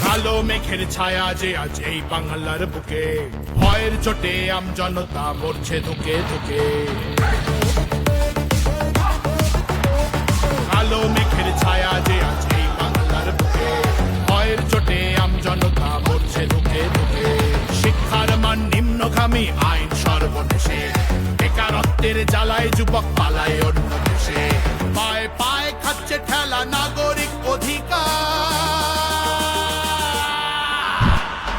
কালো মেঘের ছায়া যে আজ এই বাংলার বুকে, ভয়ের চোটে আমজনতা মরছে ধুকে ধুকে। কালো মেঘের ছায়া যে আজ এই বাংলার বুকে, ভয়ের চোটে আমজনতা মরছে ধুকে ধুকে। শিক্ষার মান নিম্নগামী, আইন সর্বনেশে, বেকারত্বের জ্বালায় যুবক পালায় অন্য দেশে। পায়ে পায়ে খাচ্ছে ঠেলা নাগরিক অধিকার,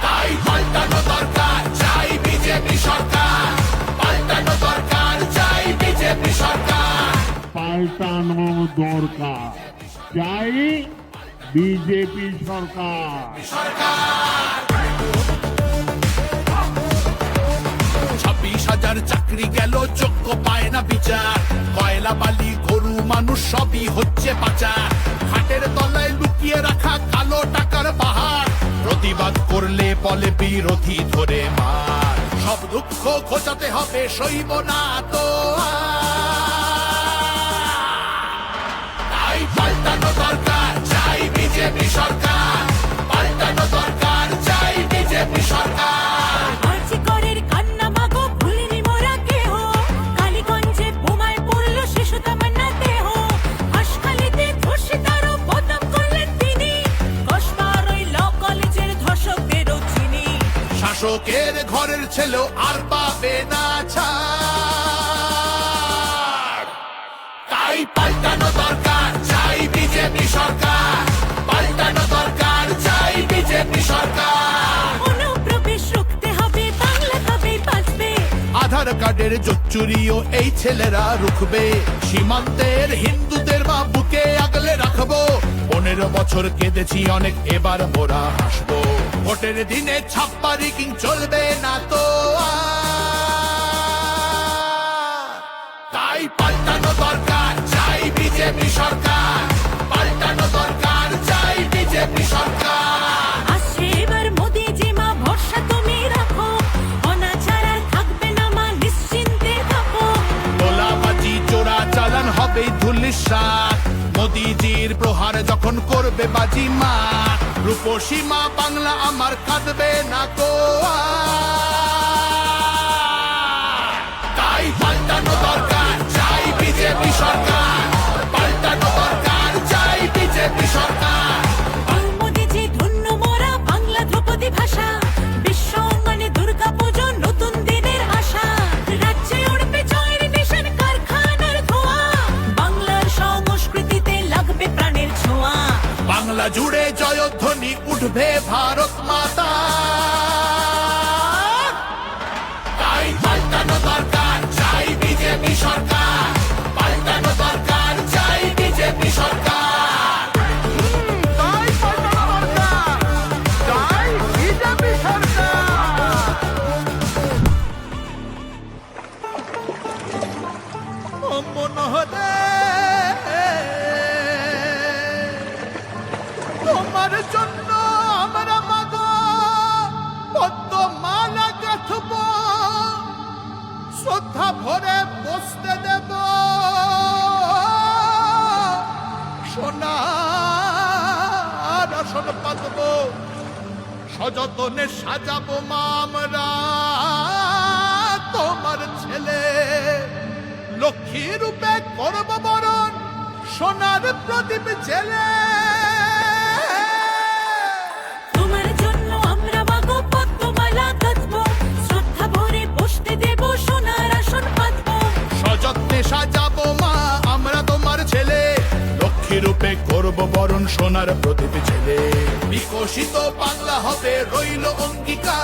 তাই পাল্টানো দরকার, চাই বিজেপি সরকার। পাল্টানো দরকার, চাই বিজেপি সরকার। পাল্টানো দরকার, চাই বিজেপি সরকার। 26,000 চাকরি গেল, যোগ্য পায় না বিচার। কয়লা বালি গরু মানুষ সবই হচ্ছে পাচার। ঘাটের তলায় লুকিয়ে রাখা কালো টাকার পাহাড়, প্রতিবাদ করলে বলে বিরোধী ধরে মার। সব দুঃখ ঘোচাতে হবে, সইব না তো তাই পাল্টানো দরকার, চাই বিজেপি সরকার। পাল্টানো দরকার, চাই বিজেপি সরকার। আরজিকরের কান্না মাগো ভুলিনি মোরা কেহ, কালীগঞ্জে বোমায় পড়লো শিশু তামান্না দেহ। হাসখালিতে ধর্ষিতারও বদনাম করলেন তিনি, কসবার ওই ল কলেজের ধর্ষকদেরও চিনি। শাসকের ঘরের ছেলেও আর পাবে না ছাড়, তাই পাল্টানো দরকার, চাই বিজেপি সরকার। পাল্টানো দরকার, চাই বিজেপি সরকার। অনুপ্রবেশ রুখতে হবে, বাংলা তবেই বাঁচবে। আধার কার্ডের জোচ্চুরিও এই ছেলেরা রুখবে। সীমান্তের হিন্দুদের মা বুকে আগলে রাখবো। 15 বছর কেঁদেছি অনেক, এবার মোরা হাসবো। ভোটের দিনে ছাপ্পা রিগিং চলবে না তো আর। তাই পাল্টানো দরকার, চাই বিজেপি সরকার। পাল্টানো দরকার, চাই বিজেপি সরকার। আসছে এবার মোদিজি মা, ভরসা তুমি রাখো। অনাচার আর থাকবে না মা, নিশ্চিন্তে থাকো। গোলাবাজি চোরা চালান হবে ধুলিসাৎ। মোদিজির প্রহার যখন করবে বাজি মা, রূপসী মা বাংলা আমার কাঁদবে না তো আর। তাই পাল্টানো দরকার, চাই বিজেপি সরকার। পাল্টানো দরকার, চাই বিজেপি সরকার। মোদিজি ধন্য মোরা, বাংলা ধ্রুপদী ভাষা। বিশ্ব অঙ্গনে দুর্গা পুজো, নতুন দিনের আশা। রাজ্যে উড়বে জয়ের নিশান, কারখানার ধোঁয়া। বাংলার সংস্কৃতিতে লাগবে প্রাণের ছোঁয়া। বাংলা জুড়ে জয়ধ্বনি উঠবে ভারত মাতা, তাই পাল্টানো দরকার, চাই বিজেপি সরকার। পাল্টানো দরকার, চাই বিজেপি সরকার। তাই পাল্টানো দরকার, চাই বিজেপি সরকার। ও মনোহরে, তোমার জন্য আমরা মাগো পদ্মমালা গাঁথব, শ্রদ্ধা ভরে বসতে দেব সোনার আসন পাতব। সযতনে সাজাবো মা আমরা তোমার ছেলে, লক্ষ্মী রূপে করব বরণ, সোনার প্রদীপ জেলে। তোমার জন্য আমরা মাগো পদ্মমালা গাঁথবো, শ্রদ্ধা ভরে বসতে দেব সোনার আসন পাতবো। সযত্নে সাজাবো মা আমরা তোমার ছেলে, লক্ষ্মী রূপে করব বরণ, সোনার প্রদীপ ছেলে। বিকশিত বাংলা হবে রইল অঙ্গীকার।